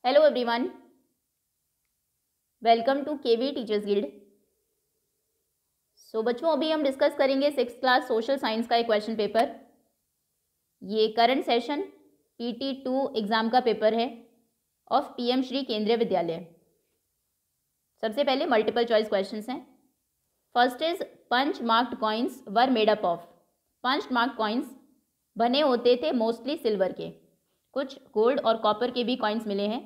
Hello everyone, welcome to KV teachers guild. So बच्चों, अभी हम डिस्कस करेंगे 6th क्लास सोशल साइंस का एक क्वेश्चन पेपर। ये करंट सेशन PT2 एग्ज़ाम का पेपर है ऑफ PM श्री केंद्रीय विद्यालय। सबसे पहले मल्टीपल चॉइस क्वेश्चंस हैं। First is punch marked coins were made up of. Punch marked coins बने होते थे मोस्टली सिल्वर के, कुछ गोल्ड और कॉपर के भी कॉइन्स मिले हैं,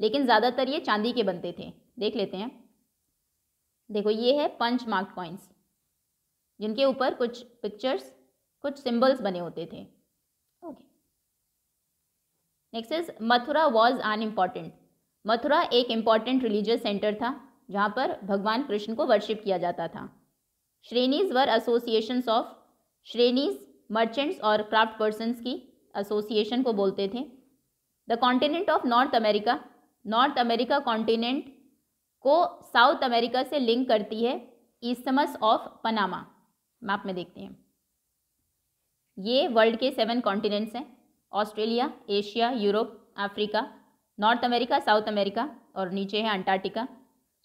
लेकिन ज़्यादातर ये चांदी के बनते थे। देख लेते हैं। देखो, ये है पंच मार्क्ड कॉइन्स, जिनके ऊपर कुछ पिक्चर्स, कुछ सिंबल्स बने होते थे। Okay, next is Mathura was an important. Mathura एक इम्पॉर्टेंट रिलीजियस सेंटर था जहाँ पर भगवान कृष्ण को वर्शिप किया जाता था। श्रेणीज वर एसोसिएशंस ऑफ। श्रेणीज मर्चेंट्स और क्राफ्ट पर्सनस की एसोसिएशन को बोलते थे। The continent of north America. North America continent को साउथ अमेरिका से लिंक करती है ईस्थमस ऑफ पनामा। मैप में देखते हैं। ये वर्ल्ड के 7 कॉन्टिनेंट्स हैं: Australia, Asia, Europe, Africa, North America, South America और नीचे है अंटार्कटिका।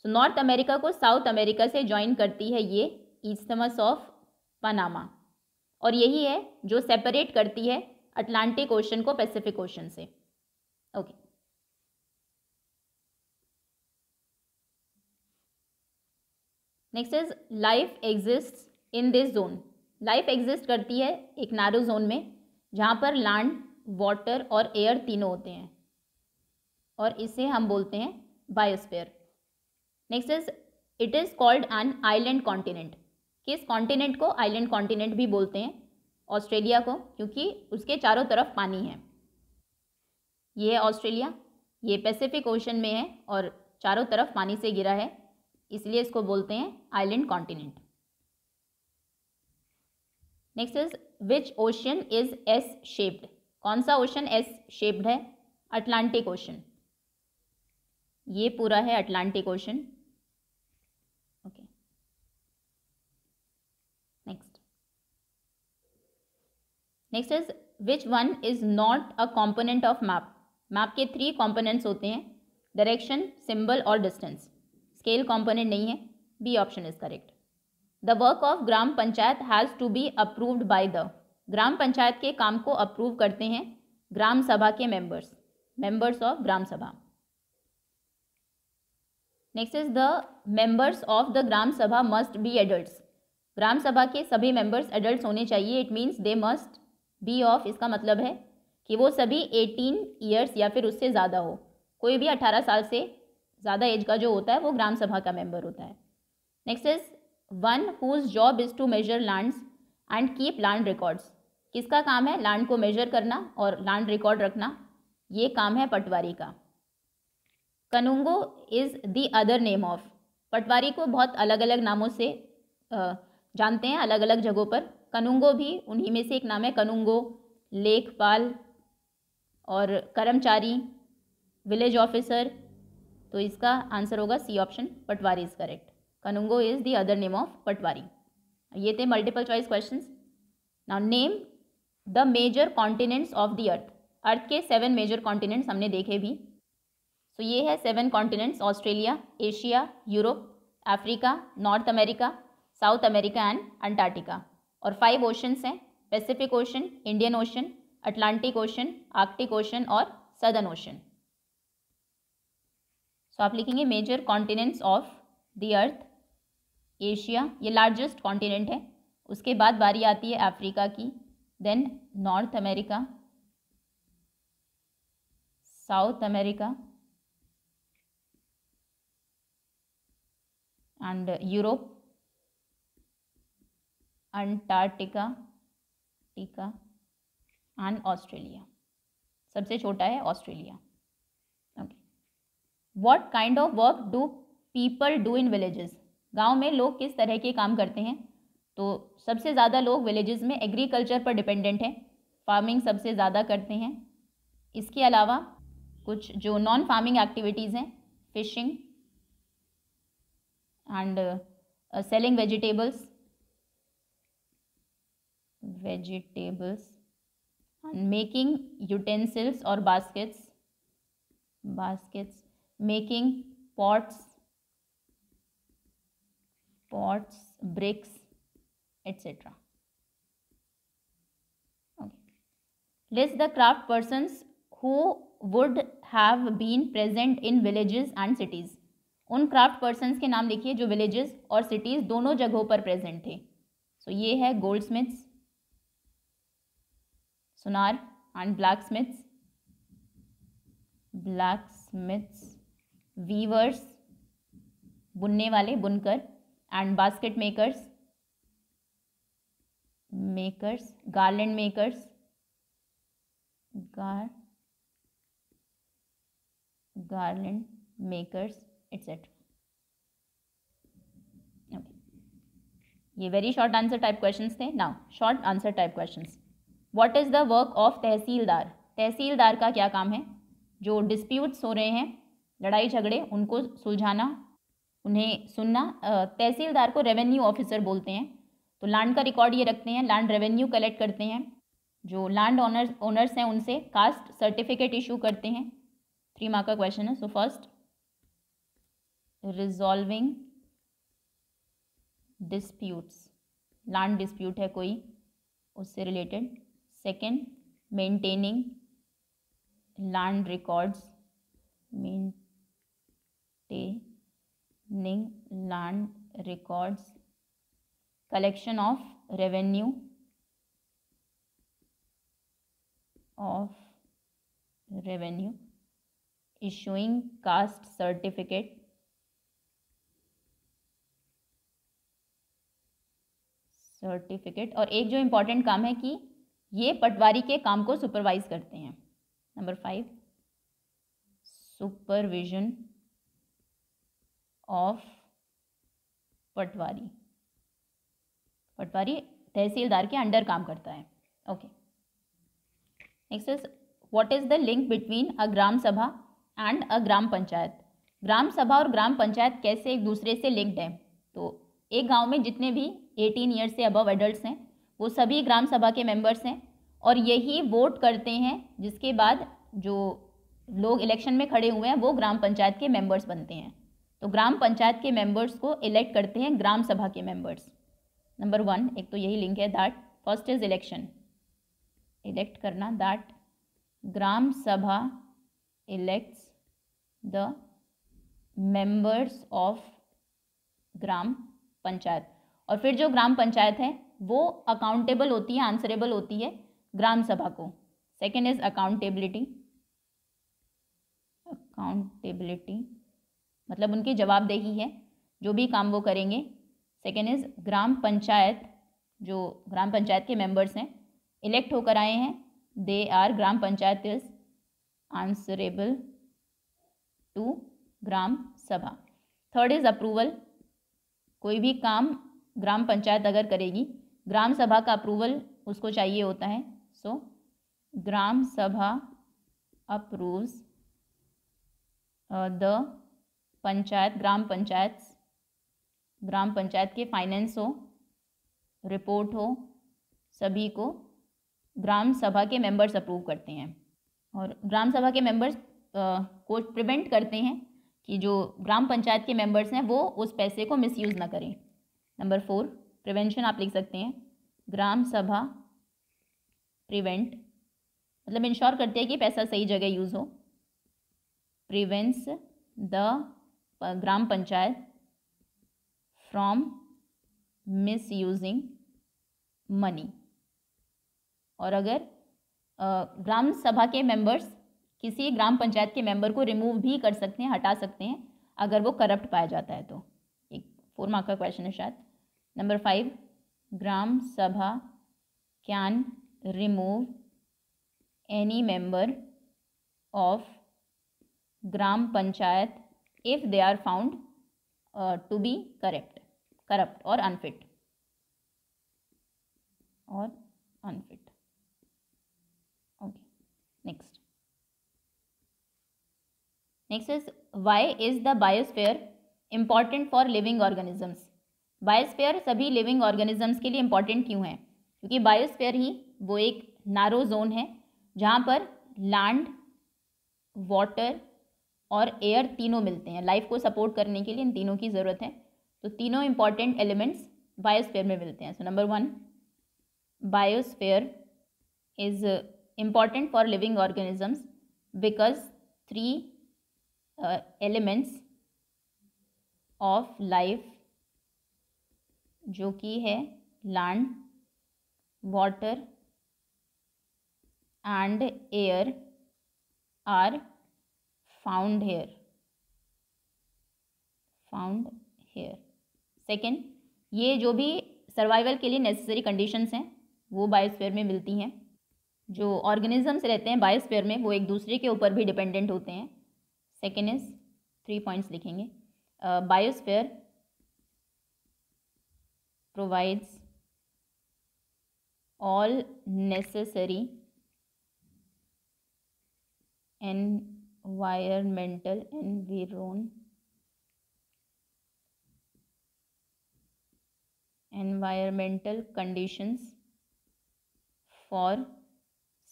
सो नॉर्थ अमेरिका को साउथ अमेरिका से ज्वाइन करती है ये ईस्थमस ऑफ पनामा, और यही है जो सेपरेट करती है अटलांटिक ओशन को पैसिफिक ओशन से। Okay, next is life exist in this zone. Life exist करती है एक नैरो जोन में जहाँ पर लैंड, वाटर और एयर तीनों होते हैं, और इसे हम बोलते हैं biosphere. Next is it is called an island continent. किस कॉन्टिनेंट को आइलैंड कॉन्टिनेंट भी बोलते हैं? ऑस्ट्रेलिया को, क्योंकि उसके चारों तरफ पानी है। ये है ऑस्ट्रेलिया, ये पैसिफिक ओशन में है और चारों तरफ पानी से घिरा है, इसलिए इसको बोलते हैं island continent. Next is which ocean is S shaped. कौन सा ओशन एस शेप्ड है? Atlantic ocean. ये पूरा है Atlantic ocean. Okay, next is which one is not a component of map. Map के 3 कॉम्पोनेंट्स होते हैं: डायरेक्शन, सिंबल और डिस्टेंस। स्केल कॉम्पोनेंट नहीं है। B option is correct. The work of gram panchayat has to be approved by the. Gram panchayat के काम को approve करते हैं ग्राम सभा के members of gram sabha. Next is the members of the gram sabha must B adults. ग्राम सभा के सभी मेंबर्स एडल्ट्स होने चाहिए। It means they must be of. इसका मतलब है कि वो सभी 18 ईयर्स या फिर उससे ज़्यादा हो। कोई भी 18 साल से ज़्यादा एज का जो होता है वो ग्राम सभा का मेंबर होता है। Next is one whose job is to measure lands and keep land records. किसका काम है लैंड को मेजर करना और लैंड रिकॉर्ड रखना? ये काम है पटवारी का। Kanungo is the other name of. Patwari को बहुत अलग अलग नामों से जानते हैं अलग अलग जगहों पर। कनुंगो भी उन्हीं में से एक नाम है। कनुंगो, लेखपाल और कर्मचारी, विलेज ऑफिसर। तो इसका आंसर होगा C option, patwari is correct. Kanungo is the other name of patwari. ये थे multiple choice questions. Now name the major continents of the earth. Earth के 7 मेजर कॉन्टिनेंट्स हमने देखे भी। सो ये है 7 continents: Australia, Asia, Europe, Africa, North America, South America and Antarctica. और 5 oceans हैं: Pacific Ocean, Indian Ocean, Atlantic Ocean, Arctic Ocean और Southern Ocean. So आप लिखेंगे major continents of the earth. Asia ये लार्जेस्ट कॉन्टिनेंट है, उसके बाद बारी आती है अफ्रीका की, then North America, South America and Europe, Antarctica टीका एंड ऑस्ट्रेलिया। सबसे छोटा है Australia. Okay, what kind of work do people do in villages. गांव में लोग किस तरह के काम करते हैं? तो सबसे ज़्यादा लोग विलेजेस में एग्रीकल्चर पर डिपेंडेंट हैं, फार्मिंग सबसे ज़्यादा करते हैं। इसके अलावा कुछ जो नॉन फार्मिंग एक्टिविटीज़ हैं, fishing and selling vegetables and making utensils or baskets baskets, making pots, bricks, etc. Okay. List the craft persons who would have been present in villages and cities. उन craft persons के नाम लिखिए जो villages और cities दोनों जगहों पर present थे. सो ये है गोल्ड स्मिथ्स, सुनार एंड ब्लैक स्मिथ्स, वीवर्स बुनने वाले, बुनकर, and basket makers, garland makers, garland makers, etc. Okay. ये very short answer type questions थे. Now short answer type questions. What is the work of tahsildar? Tahsildar का क्या काम है? जो डिस्प्यूट्स हो रहे हैं, लड़ाई झगड़े, उनको सुलझाना, उन्हें सुनना. तहसीलदार को रेवेन्यू ऑफिसर बोलते हैं. तो लैंड का रिकॉर्ड ये रखते हैं, लैंड रेवेन्यू कलेक्ट करते हैं, जो लैंड ओनर्स हैं उनसे कास्ट सर्टिफिकेट इशू करते हैं. 3 मार्क का क्वेश्चन है. So first, resolving disputes, land dispute है कोई, उससे related. Second, maintaining land records, maintaining land records. Collection of revenue issuing caste certificate, और एक जो इम्पॉर्टेंट काम है कि ये पटवारी के काम को सुपरवाइज करते हैं. Number 5, supervision of patwari tahsildar के अंडर काम करता है. Okay. Next is, what is the link between a gram sabha and अ ग्राम पंचायत? ग्राम सभा और ग्राम पंचायत कैसे एक दूसरे से लिंक्ड हैं? तो एक गांव में जितने भी 18 ईयर्स से अबव एडल्ट्स हैं वो सभी ग्राम सभा के मेंबर्स हैं, और यही वोट करते हैं, जिसके बाद जो लोग इलेक्शन में खड़े हुए हैं वो ग्राम पंचायत के मेंबर्स बनते हैं. तो ग्राम पंचायत के मेंबर्स को इलेक्ट करते हैं ग्राम सभा के मेंबर्स. नंबर 1, एक तो यही लिंक है. That first is election, elect करना. दैट ग्राम सभा elects the members of gram panchayat. और फिर जो ग्राम पंचायत है वो अकाउंटेबल होती है, आंसरेबल होती है ग्राम सभा को. सेकेंड इज अकाउंटेबिलिटी मतलब उनकी जवाबदेही है, जो भी काम वो करेंगे. सेकेंड इज ग्राम पंचायत, जो ग्राम पंचायत के मेंबर्स हैं, इलेक्ट होकर आए हैं, they are, gram panchayat is answerable to gram sabha. Third is approval, कोई भी काम ग्राम पंचायत अगर करेगी, ग्राम सभा का अप्रूवल उसको चाहिए होता है. सो ग्राम सभा अप्रूव्स द पंचायत, ग्राम पंचायत के फाइनेंस हो, रिपोर्ट हो, सभी को ग्राम सभा के मेंबर्स अप्रूव करते हैं. और ग्राम सभा के मेंबर्स को प्रिवेंट करते हैं कि जो ग्राम पंचायत के मेंबर्स हैं वो उस पैसे को मिसयूज़ ना करें. नंबर 4, प्रिवेंशन आप लिख सकते हैं. ग्राम सभा प्रिवेंट मतलब इंश्योर करते हैं कि पैसा सही जगह यूज़ हो. Prevents the gram panchayat from misusing money. और अगर ग्राम सभा के मेंबर्स किसी ग्राम पंचायत के मेंबर को रिमूव भी कर सकते हैं, हटा सकते हैं, अगर वो करप्ट पाया जाता है तो. एक 4 मार्क का क्वेश्चन है शायद. Number 5, gram sabha can remove any member of gram panchayat if they are found to be corrupt और unfit. Okay. Next is, why is the biosphere important for living organisms? Biosphere सभी लिविंग ऑर्गेनिजम्स के लिए इम्पॉर्टेंट क्यों है? क्योंकि बायोस्फीयर ही वो एक नैरो जोन है जहाँ पर लैंड, वाटर और एयर तीनों मिलते हैं। लाइफ को सपोर्ट करने के लिए इन तीनों की ज़रूरत है। तो तीनों इंपॉर्टेंट एलिमेंट्स बायोस्फीयर में मिलते हैं। So number 1, biosphere is important for living organisms because 3 elements of life जो कि है land, water and air are found here. Second, ये जो भी सर्वाइवल के लिए नेसेसरी कंडीशंस हैं वो बायोस्फीयर में मिलती हैं। जो ऑर्गेनिजम्स रहते हैं बायोस्फीयर में वो एक दूसरे के ऊपर भी डिपेंडेंट होते हैं। सेकेंड इज 3 पॉइंट्स लिखेंगे। Biosphere provides all necessary environmental conditions for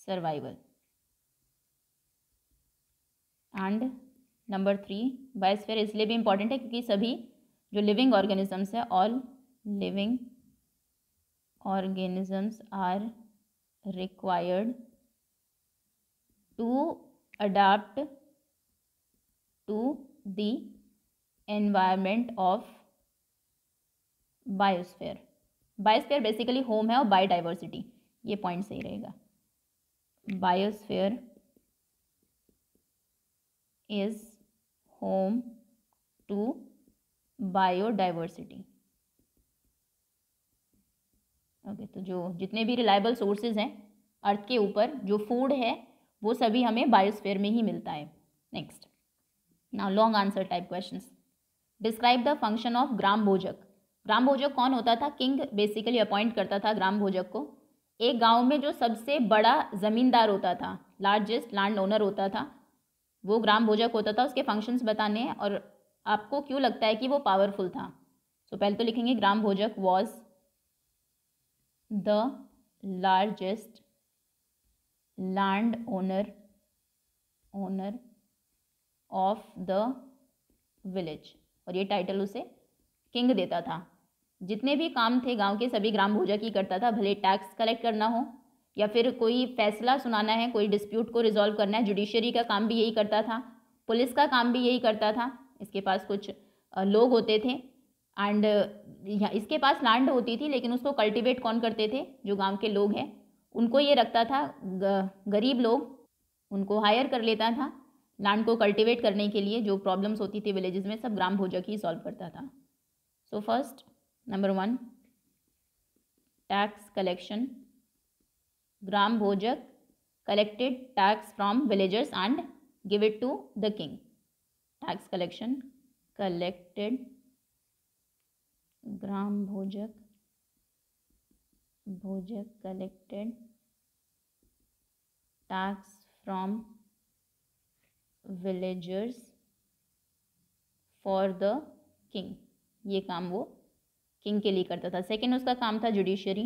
survival. And number 3, biosphere इसलिए भी इम्पॉर्टेंट है क्योंकि सभी जो लिविंग ऑर्गेनिजम्स है, all living organisms are required to adapt to the environment of biosphere. Biosphere basically home है और बायोडाइवर्सिटी, ये पॉइंट सही रहेगा। Biosphere is home to biodiversity. Okay, तो जो जितने भी रिलायबल सोर्सेज हैं अर्थ के ऊपर, जो फूड है वो सभी हमें बायोस्फीयर में ही मिलता है। Next, now long answer type questions. Describe the function of gram bhojak. Gram भोजक कौन होता था? किंग बेसिकली अपॉइंट करता था ग्राम भोजक को। एक गांव में जो सबसे बड़ा ज़मींदार होता था, लार्जेस्ट लैंड ओनर होता था, वो ग्राम भोजक होता था। उसके फंक्शंस बताने हैं और आपको क्यों लगता है कि वो पावरफुल था। तो पहले तो लिखेंगे ग्राम भोजक was the largest land owner of the village, और ये टाइटल उसे किंग देता था। जितने भी काम थे गांव के सभी ग्राम भोजक ही करता था, भले टैक्स कलेक्ट करना हो या फिर कोई फैसला सुनाना है, कोई डिस्प्यूट को रिजॉल्व करना है। जुडिशरी का काम भी यही करता था, पुलिस का काम भी यही करता था। इसके पास कुछ लोग होते थे एंड इसके पास लैंड होती थी, लेकिन उसको कल्टीवेट कौन करते थे? जो गांव के लोग हैं उनको ये रखता था, गरीब लोग उनको हायर कर लेता था लैंड को कल्टीवेट करने के लिए। जो प्रॉब्लम्स होती थी विलेजेस में सब ग्राम भोजक ही सॉल्व करता था। So first number 1, tax collection. Gram bhojak collected tax from villagers and give it to the king. Tax collection, collected gram bhojak collected tax from villagers for the king. ये काम वो किंग के लिए करता था। सेकेंड उसका काम था जुडिशरी,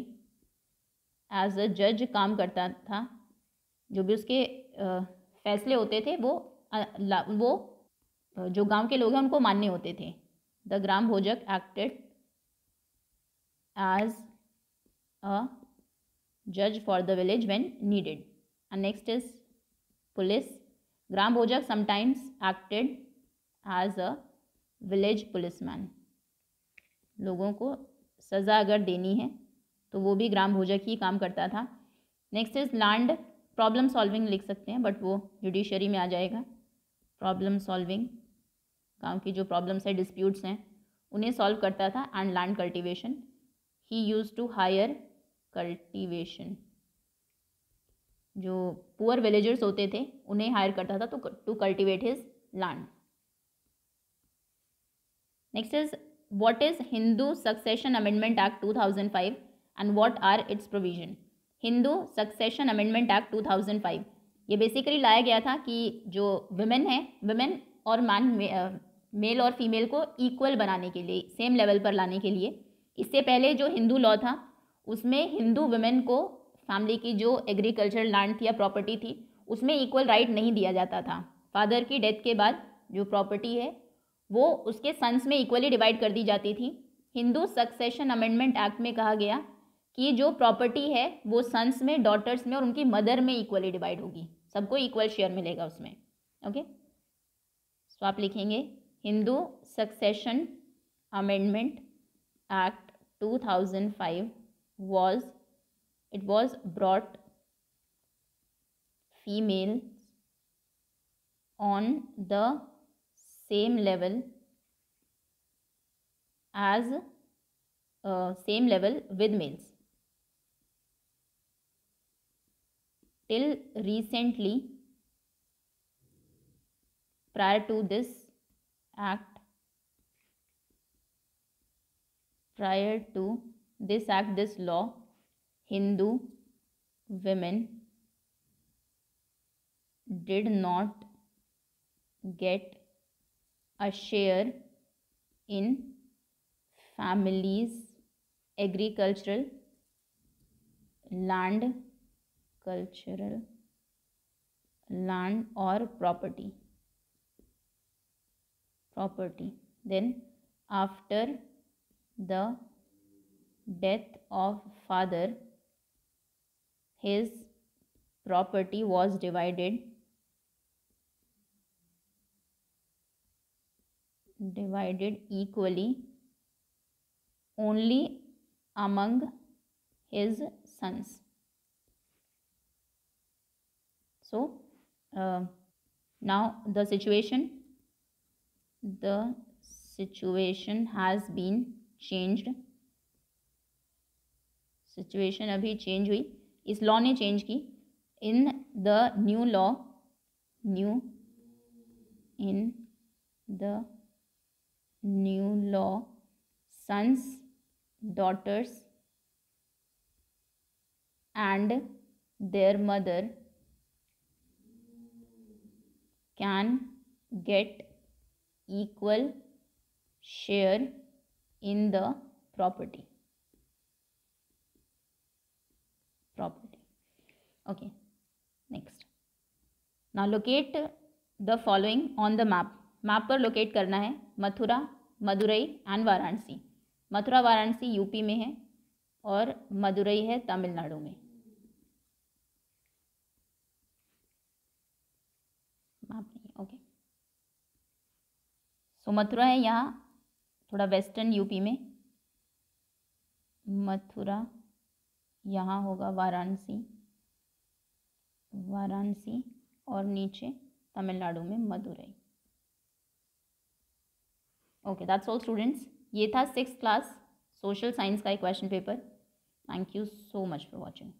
एज अ जज काम करता था। जो भी उसके फैसले होते थे वो जो गांव के लोग हैं उनको मानने होते थे। The gram Bhojak acted as a जज for the village when needed. And next is police. Gram bhojak sometimes acted as a village policeman. लोगों को सज़ा अगर देनी है तो वो भी ग्राम भोजक ही काम करता था। Next is land. Problem solving लिख सकते हैं बट वो जुडिशरी में आ जाएगा। प्रॉब्लम सॉल्विंग, गांव की जो प्रॉब्लम्स है, डिस्प्यूट्स हैं, उन्हें सॉल्व करता था। And land cultivation, he used to hire cultivation. जो पुअर विलेजर्स होते थे उन्हें हायर करता था to cultivate his land. Next is what is Hindu succession amendment act 2005 and what are its provision. Hindu succession amendment act 2005 ये basically लाया गया था कि जो विमेन और मेल और फीमेल को इक्वल बनाने के लिए, सेम लेवल पर लाने के लिए। इससे पहले जो हिंदू लॉ था उसमें हिंदू विमेन को फैमिली की जो एग्रीकल्चर लैंड थी या प्रॉपर्टी थी उसमें इक्वल राइट नहीं दिया जाता था। फादर की डेथ के बाद जो प्रॉपर्टी है वो उसके सन्स में इक्वली डिवाइड कर दी जाती थी। हिंदू सक्सेशन अमेंडमेंट एक्ट में कहा गया कि जो प्रॉपर्टी है वो सन्स में, डॉटर्स में और उनकी मदर में इक्वली डिवाइड होगी, सबको इक्वल शेयर मिलेगा उसमें। ओके, सो आप लिखेंगे Hindu succession amendment act 2005 was brought females on the same level as same level with males. Till recently, prior to this act, this law, Hindu women did not get a share in families' agricultural land or property. Then after the death of father, his property was divided equally only among his sons. So now the situation has been changed. Situation अभी change हुई, इस law ने change की। In the new law sons, daughters and their mother can get equal share in the property. Okay, next. Now locate the following on the map. Map पर locate करना है Mathura, Madurai and Varanasi. Mathura Varanasi UP में है और मदुरई है तमिलनाडु में। मैप नहीं, ओके। सो मथुरा है यहाँ थोड़ा वेस्टर्न यूपी में, मथुरा यहाँ होगा वाराणसी और नीचे तमिलनाडु में Madurai. Okay, that's all students. ये था 6th क्लास सोशल साइंस का एक question paper. Thank you so much for watching.